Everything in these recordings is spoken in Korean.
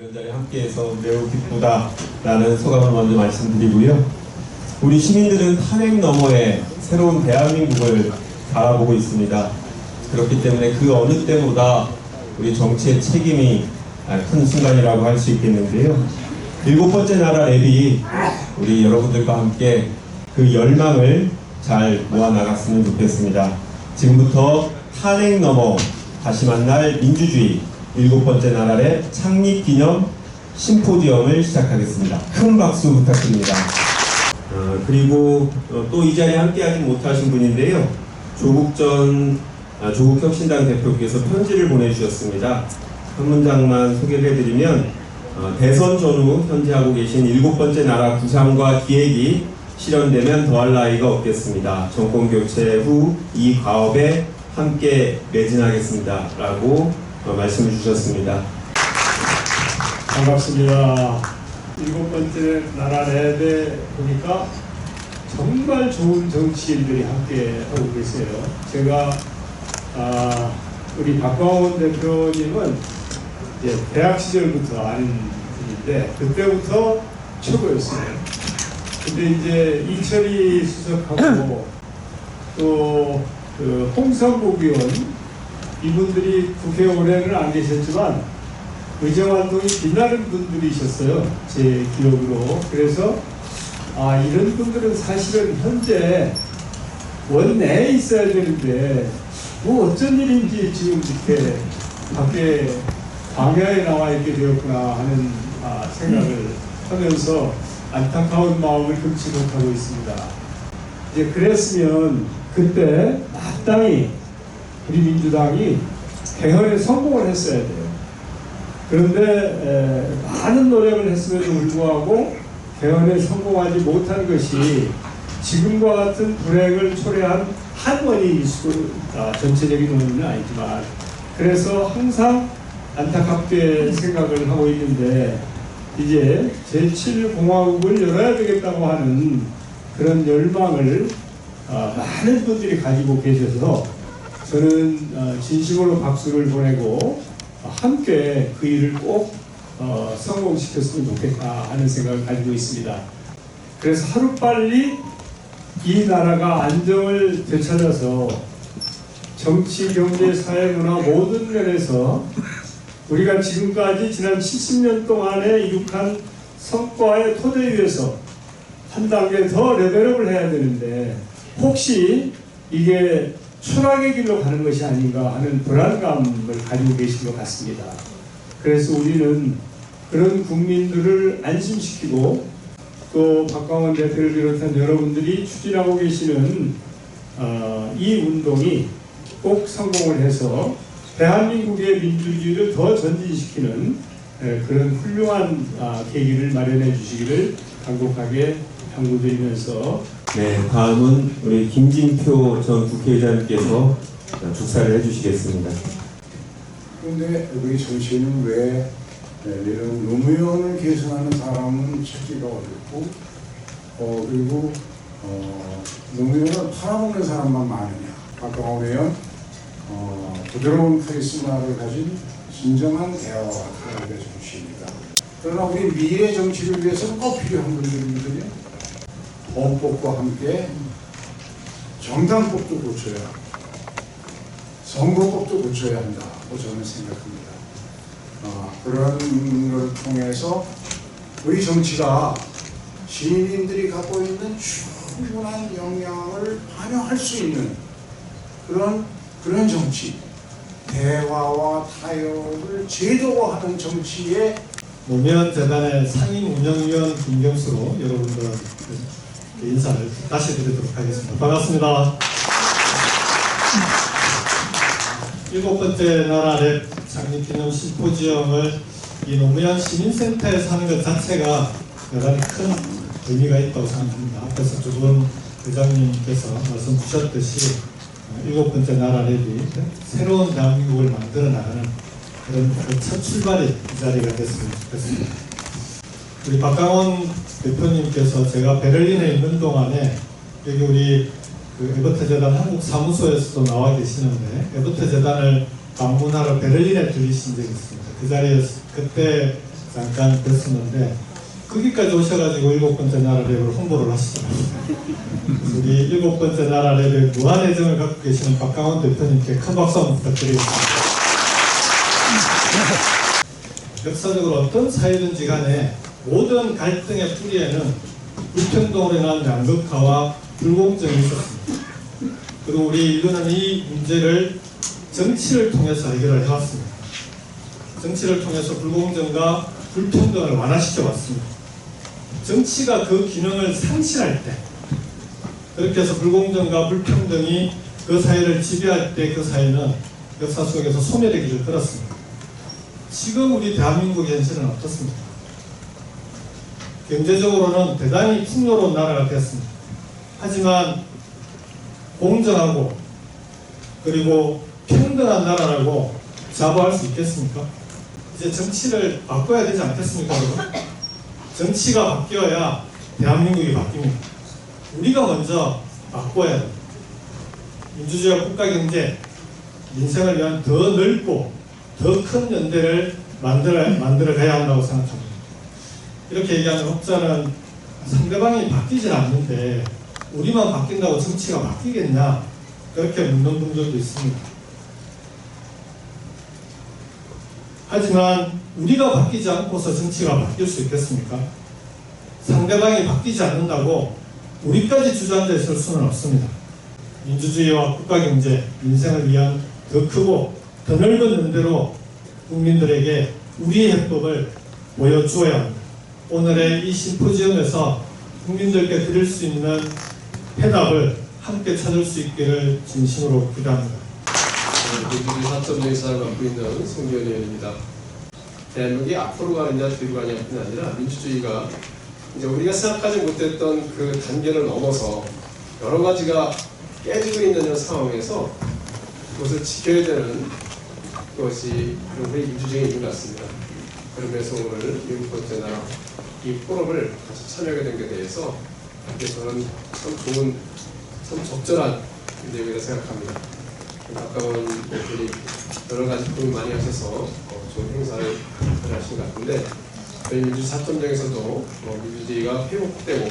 이런 자리에 함께해서 매우 기쁘다라는 소감을 먼저 말씀드리고요. 우리 시민들은 탄핵 너머에 새로운 대한민국을 바라보고 있습니다. 그렇기 때문에 그 어느 때보다 우리 정치의 책임이 큰 순간이라고 할 수 있겠는데요. 7번째 나라 랩이 우리 여러분들과 함께 그 열망을 잘 모아나갔으면 좋겠습니다. 지금부터 탄핵 너머 다시 만날 민주주의 7번째 나라 랩 창립기념 심포지엄을 시작하겠습니다. 큰 박수 부탁드립니다. 그리고 또 이 자리에 함께하지 못하신 분인데요. 조국혁신당 대표께서 편지를 보내주셨습니다. 한 문장만 소개를 해드리면 대선 전후 현재 하고 계신 7번째 나라 구상과 기획이 실현되면 더할 나위가 없겠습니다. 정권 교체 후 이 과업에 함께 매진하겠습니다. 라고 말씀을 주셨습니다. 반갑습니다. 7번째 나라 랩에 보니까 정말 좋은 정치인들이 함께 하고 계세요. 제가 우리 박광원 대표님은 이제 대학 시절부터 아는 분인데 그때부터 최고였어요. 근데 이제 이철희 수석하고 또 그 홍성국 의원 이분들이 국회에 오래는 안 계셨지만 의정활동이 빛나는 분들이셨어요. 제 기억으로. 그래서 이런 분들은 사실은 현재 원내에 있어야 되는데 뭐 어쩐 일인지 지금 이렇게 밖에 광야에 나와 있게 되었구나 하는 생각을 하면서 안타까운 마음을 금치 못하고 있습니다. 이제 그랬으면 그때 마땅히 우리 민주당이 개헌에 성공을 했어야 돼요. 그런데 많은 노력을 했음에도 불구하고 개헌에 성공하지 못한 것이 지금과 같은 불행을 초래한 한 원인일 수 전체적인 원인은 아니지만 그래서 항상 안타깝게 생각을 하고 있는데 이제 제7공화국을 열어야 되겠다고 하는 그런 열망을 많은 분들이 가지고 계셔서 저는 진심으로 박수를 보내고 함께 그 일을 꼭 성공시켰으면 좋겠다 하는 생각을 가지고 있습니다. 그래서 하루빨리 이 나라가 안정을 되찾아서 정치, 경제, 사회, 문화 모든 면에서 우리가 지금까지 지난 70년 동안에 이룩한 성과의 토대 위에서 한 단계 더 레벨업을 해야 되는데 혹시 이게 추락의 길로 가는 것이 아닌가 하는 불안감을 가지고 계신 것 같습니다. 그래서 우리는 그런 국민들을 안심시키고 또 박광원 대표를 비롯한 여러분들이 추진하고 계시는 이 운동이 꼭 성공을 해서 대한민국의 민주주의를 더 전진시키는 그런 훌륭한 계기를 마련해 주시기를 간곡하게 당부드리면서 네, 다음은 우리 김진표 전 국회의장님께서 축사를 해주시겠습니다. 그런데 우리 정치인은 왜 이런 노무현을 계승하는 사람은 찾기가 어렵고 그리고 노무현을 팔아먹는 사람만 많으냐. 박광원 의원 부드러운 카리스마를 가진 진정한 대화와 타협의 정치입니다. 그러나 우리 미래 정치를 위해서는 꼭 필요한 분들이거든요. 헌법과 함께 정당법도 고쳐야 선거법도 고쳐야 한다고 저는 생각합니다. 그런 걸 통해서 우리 정치가 시민들이 갖고 있는 충분한 역량을 반영할 수 있는 그런 정치, 대화와 타협을 제도화하는 정치에 노무현 재단의 상임 운영위원 김경수로 여러분들 인사를 다시 드리도록 하겠습니다. 반갑습니다. 7번째 나라 랩 창립기념 심포지엄을 이 노무현 시민센터에 사는 것 자체가 대단히 큰 의미가 있다고 생각합니다. 앞에서 두 분 의장님께서 말씀 주셨듯이 7번째 나라 랩이 새로운 대한민국을 만들어 나가는 그런 첫 출발이 이 자리가 됐으면 좋겠습니다. 우리 박광원 대표님께서 제가 베를린에 있는 동안에 여기 우리 그 에버트 재단 한국 사무소에서도 나와 계시는데 에버트 재단을 방문하러 베를린에 들리신 적이 있습니다. 그 자리에서 그때 잠깐 뵀었는데 거기까지 오셔가지고 7번째 나라 랩을 홍보를 하시더라고요. 우리 7번째 나라 랩에 무한 애정을 갖고 계시는 박강원 대표님께 큰 박수 한번 부탁드리겠습니다. 역사적으로 어떤 사회든지 간에 모든 갈등의 뿌리에는 불평등으로 인한 양극화와 불공정이 있었습니다. 그리고 우리 인류는 이 문제를 정치를 통해서 해결을 해왔습니다. 정치를 통해서 불공정과 불평등을 완화시켜 왔습니다. 정치가 그 기능을 상실할 때, 그렇게 해서 불공정과 불평등이 그 사회를 지배할 때 그 사회는 역사 속에서 소멸의 길을 걸었습니다. 지금 우리 대한민국 현실은 어떻습니까? 경제적으로는 대단히 풍요로운 나라가 됐습니다. 하지만 공정하고 그리고 평등한 나라라고 자부할 수 있겠습니까? 이제 정치를 바꿔야 되지 않겠습니까, 여러분? 정치가 바뀌어야 대한민국이 바뀝니다. 우리가 먼저 바꿔야 됩니다. 민주주의와 국가경제, 민생을 위한 더 넓고 더 큰 연대를 만들어가야 한다고 생각합니다. 이렇게 얘기하는 혹자는 상대방이 바뀌질 않는데 우리만 바뀐다고 정치가 바뀌겠냐, 그렇게 묻는 분들도 있습니다. 하지만 우리가 바뀌지 않고서 정치가 바뀔 수 있겠습니까? 상대방이 바뀌지 않는다고 우리까지 주저앉아 있을 수는 없습니다. 민주주의와 국가경제, 민생을 위한 더 크고 더 넓은 연대로 국민들에게 우리의 해법을 보여주어야 합니다. 오늘의 이 심포지엄에서 국민들께 드릴 수 있는 해답을 함께 찾을 수 있기를 진심으로 기대합니다. 민주주의 4.0 사를 맡고 있는 송기현 의원입니다. 대한민국이 앞으로 가느냐 뒤로 가느냐뿐 아니라 민주주의가 이제 우리가 생각하지 못했던 그 단계를 넘어서 여러 가지가 깨지고 있는 이런 상황에서 그것을 지켜야 되는 것이 우리 민주주의의 이유 같습니다. 그러면서 오늘 7번째 날 이 포럼을 같이 참여하게 된 게 대해서 저는 참 좋은, 참 적절한 내용이라고 생각합니다. 가까운 분들이 여러 가지 고민 많이 하셔서 좋은 행사를 하신 것 같은데, 저희 민주주의 4.0에서도 민주주의가 회복되고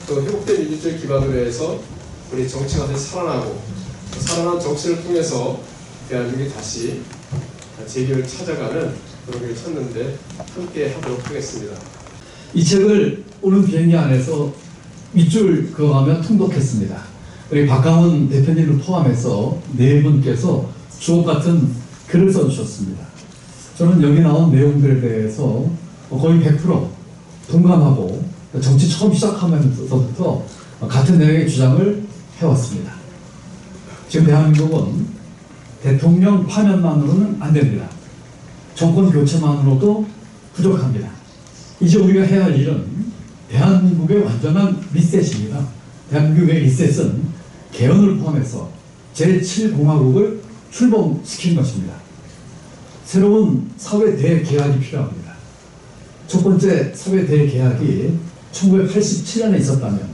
또 회복된 민주주의 기반으로 해서 우리 정치가 다시 살아나고 살아난 정치를 통해서 대한민국이 다시 재기를 찾아가는 그런 걸 찾는데 함께 하도록 하겠습니다. 이 책을 오는 비행기 안에서 밑줄 그어가며 통독했습니다. 우리 박강원 대표님을 포함해서 네 분께서 주옥 같은 글을 써주셨습니다. 저는 여기 나온 내용들에 대해서 거의 100% 동감하고 정치 처음 시작하면서부터 같은 내용의 주장을 해왔습니다. 지금 대한민국은 대통령 파면만으로는 안 됩니다. 정권 교체만으로도 부족합니다. 이제 우리가 해야 할 일은 대한민국의 완전한 리셋입니다. 대한민국의 리셋은 개헌을 포함해서 제7공화국을 출범시키는 것입니다. 새로운 사회 대개혁이 필요합니다. 첫 번째 사회 대개혁이 1987년에 있었다면,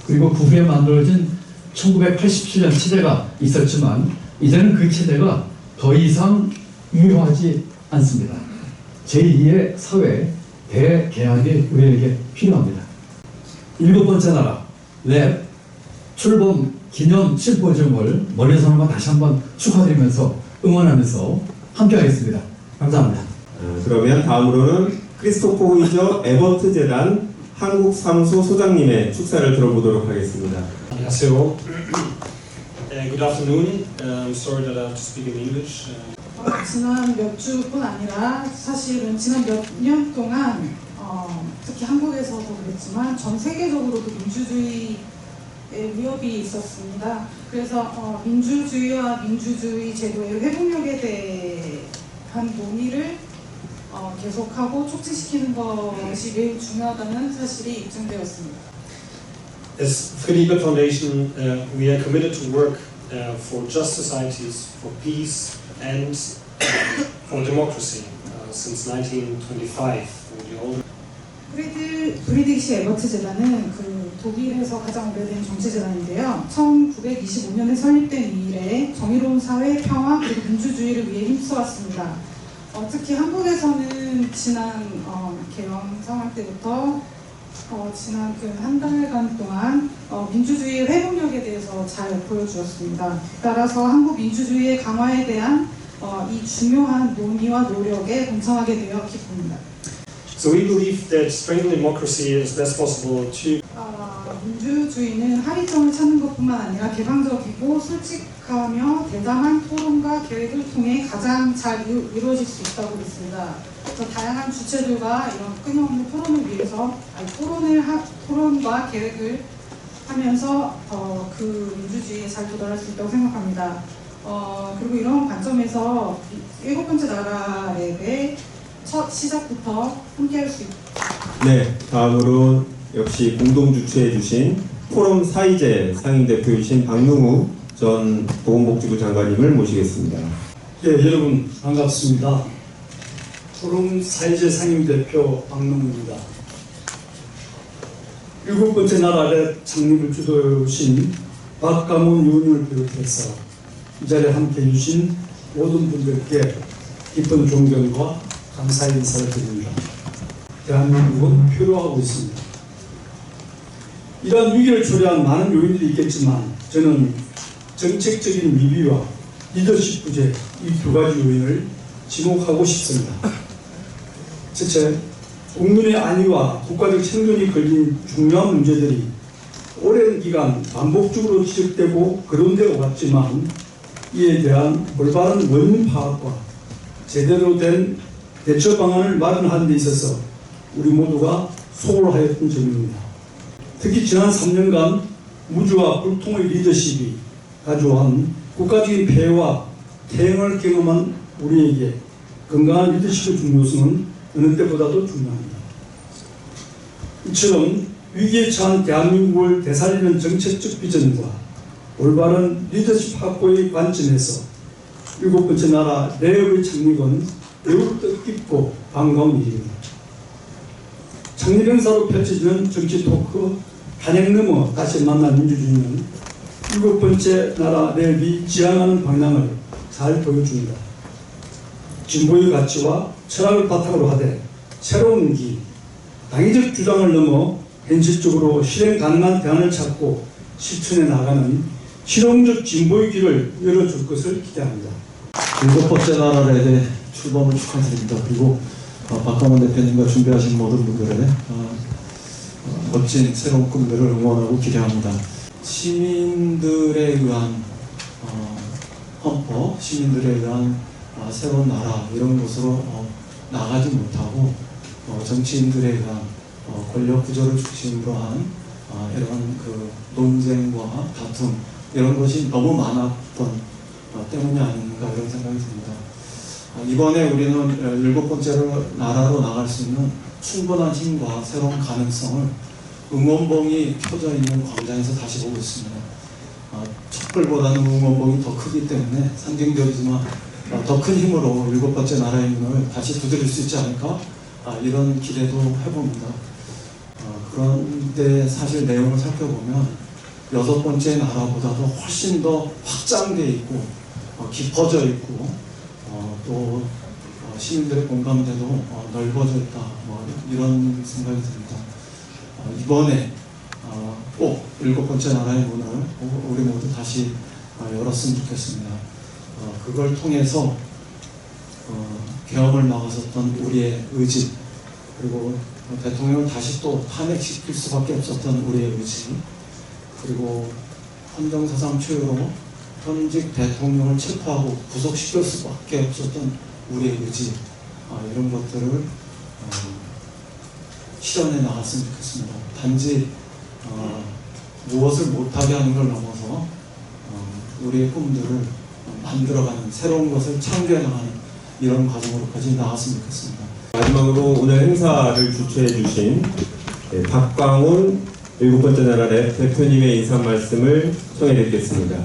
그리고 그 후에 만들어진 1987년 체제가 있었지만 이제는 그 체제가 더 이상 유효하지 않습니다. 제2의 사회 대개혁이 우리에게 필요합니다. 7번째 나라 랩 출범 기념 심포지엄을 멀리서나마 다시 한번 축하드리면서 응원하면서 함께하겠습니다. 감사합니다. 그러면 다음으로는 크리스토퍼 호이저 에버트 재단 한국 사무소 소장님의 축사를 들어보도록 하겠습니다. 안녕하세요. Good afternoon. I'm sorry that I have to speak in English. 지난 몇 주뿐 아니라 사실은 지난 몇 년 동안 특히 한국에서도 그랬지만 전 세계적으로도 민주주의의 위협이 있었습니다. 그래서 민주주의와 민주주의 제도의 회복력에 대한 논의를 계속하고 촉진시키는 것이 매우 중요하다는 사실이 입증되었습니다. As Friedrich Foundation, we are committed to work for just societies, for peace and for democracy since 1925. 브리디시 에버트 재단은 그 독일에서 가장 오래된 정치재단인데요. 1925년에 설립된 이래 정의로운 사회, 평화 그리고 민주주의를 위해 힘써왔습니다. 특히 한국에서는 저희는 지난 개헌 상황 때부터 지난 그 한 달간 동안 민주주의의 회복력에 대해서 잘 보여주었습니다. 따라서 한국 민주주의의 강화에 대한 이 중요한 논의와 노력에 동참하게 되어 기쁩니다. So we believe that strengthening democracy is best possible to 민주주의는 합의점을 찾는 것뿐만 아니라 개방적이고 솔직하며 대담한 토론과 계획을 통해 가장 잘 이루어질 수 있다고 믿습니다. 그래서 다양한 주체들과 이런 끊임없는 토론을 위해서 토론과 계획을 하면서 그 민주주의에 잘 도달할 수 있다고 생각합니다. 그리고 이런 관점에서 7번째 나라 랩의 첫 시작부터 함께할 수 있다. 네, 다음으로 역시 공동 주최해 주신 포럼 사이제 상임대표이신 박능우 전 보건복지부 장관님을 모시겠습니다. 예, 여러분 반갑습니다. 포럼 사이제 상임대표 박능우입니다. 7번째 나라의 창립을 주도해오신 박가문 의원을 비롯해서 이 자리에 함께해 주신 모든 분들께 깊은 존경과 감사의 인사를 드립니다. 대한민국은 표류하고 있습니다. 이러한 위기를 초래한 많은 요인들이 있겠지만 저는 정책적인 미비와 리더십 부재 이 두 가지 요인을 지목하고 싶습니다. 첫째, 국민의 안위와 국가적 생존이 걸린 중요한 문제들이 오랜 기간 반복적으로 지적되고 거론되어 왔지만 이에 대한 올바른 원인 파악과 제대로 된 대처 방안을 마련하는 데 있어서 우리 모두가 소홀하였던 점입니다. 특히 지난 3년간 무주와 불통의 리더십이 가져온 국가적인 폐해와 태행을 경험한 우리에게 건강한 리더십의 중요성은 어느 때보다도 중요합니다. 이처럼 위기에 처한 대한민국을 되살리는 정책적 비전과 올바른 리더십 확보의 관점에서 7번째 나라 랩의 창립은 매우 뜻깊고 반가운 일입니다. 창립 행사로 펼쳐지는 정치 토크 한행 넘어 다시 만난 민주주의는 7번째 나라 랩이 지향하는 방향을 잘 보여줍니다. 진보의 가치와 철학을 바탕으로 하되 새로운 길, 당위적 주장을 넘어 현실적으로 실행 가능한 대안을 찾고 실천해 나가는 실용적 진보의 길을 열어줄 것을 기대합니다. 7번째 나라 랩의 출범을 축하드립니다. 그리고 박가문 대표님과 준비하신 모든 분들의 멋진 새로운 꿈들을 응원하고 기대합니다. 시민들에 의한 헌법, 시민들에 의한 새로운 나라 이런 곳으로 나가지 못하고 정치인들에 의한 권력 구조를 중심으로 한 이런 그 논쟁과 다툼 이런 것이 너무 많았던 때문이 아닌가 이런 생각이 듭니다. 이번에 우리는 7번째 나라로 나갈 수 있는 충분한 힘과 새로운 가능성을 응원봉이 펴져 있는 광장에서 다시 보고 있습니다. 촛불보다는 응원봉이 더 크기 때문에 상징적이지만 더 큰 힘으로 7번째 나라의 문을 다시 두드릴 수 있지 않을까 이런 기대도 해봅니다. 그런데 사실 내용을 살펴보면 6번째 나라보다도 훨씬 더 확장되어 있고 깊어져 있고 또 시민들의 공감대도 넓어져 있다 이런 생각이 듭니다. 이번에 꼭 7번째 나라의 문을 우리 모두 다시 열었으면 좋겠습니다. 그걸 통해서 개혁을 막았었던 우리의 의지 그리고 대통령을 다시 또 탄핵시킬 수밖에 없었던 우리의 의지 그리고 헌정사상 초유로 현직 대통령을 체포하고 구속시킬 수밖에 없었던 우리의 의지 이런 것들을 실현해 나갔으면 좋겠습니다. 단지 무엇을 못하게 하는 걸 넘어서 우리의 꿈들을 만들어가는 새로운 것을 창조해 나가는 이런 과정으로까지 나갔으면 좋겠습니다. 마지막으로 오늘 행사를 주최해 주신 박광훈 7번째 나라 랩 대표님의 인사 말씀을 청해 듣겠습니다.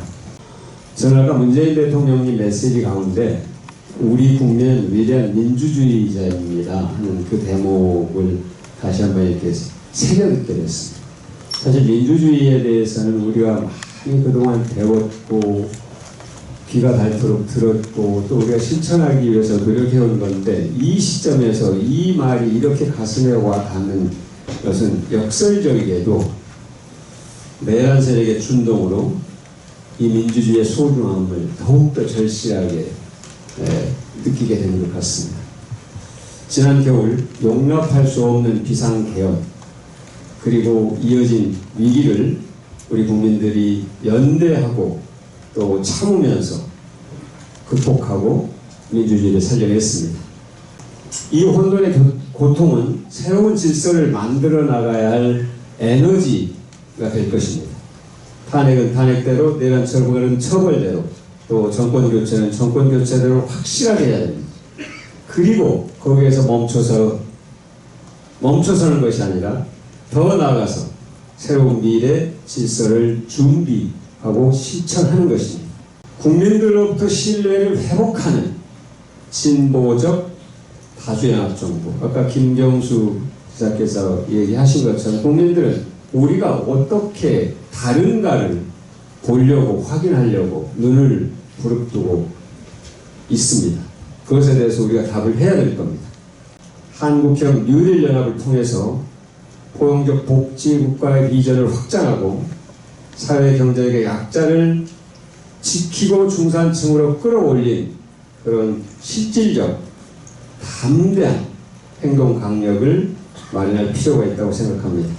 저는 아까 문재인 대통령님 메시지 가운데 우리 국민은 위대한 민주주의자입니다 하는 그 대목을 다시 한번 이렇게 새겨듣게 됐습니다. 사실 민주주의에 대해서는 우리가 많이 그동안 배웠고 귀가 닳도록 들었고 또 우리가 실천하기 위해서 노력해온 건데 이 시점에서 이 말이 이렇게 가슴에 와 닿는 것은 역설적이게도 내란 세력의 준동으로 이 민주주의의 소중함을 더욱더 절실하게 느끼게 되는 것 같습니다. 지난 겨울 용납할 수 없는 비상개헌 그리고 이어진 위기를 우리 국민들이 연대하고 또 참으면서 극복하고 민주주의를 살려냈습니다. 이 혼돈의 고통은 새로운 질서를 만들어 나가야 할 에너지가 될 것입니다. 탄핵은 탄핵대로, 내란 처벌은 처벌대로, 또 정권교체는 정권교체대로 확실하게 해야 됩니다. 그리고 거기에서 멈춰서는 것이 아니라 더 나아가서 새로운 미래 질서를 준비하고 실천하는 것입니다. 국민들로부터 신뢰를 회복하는 진보적 다수연합정부, 아까 김경수 지사께서 얘기하신 것처럼 국민들은 우리가 어떻게 다른가를 보려고 확인하려고 눈을 부릅뜨고 있습니다. 그것에 대해서 우리가 답을 해야 될 겁니다. 한국형 뉴딜 연합을 통해서 포용적 복지국가의 비전을 확장하고 사회 경제의 약자를 지키고 중산층으로 끌어올린 그런 실질적 담대한 행동 강력을 마련할 필요가 있다고 생각합니다.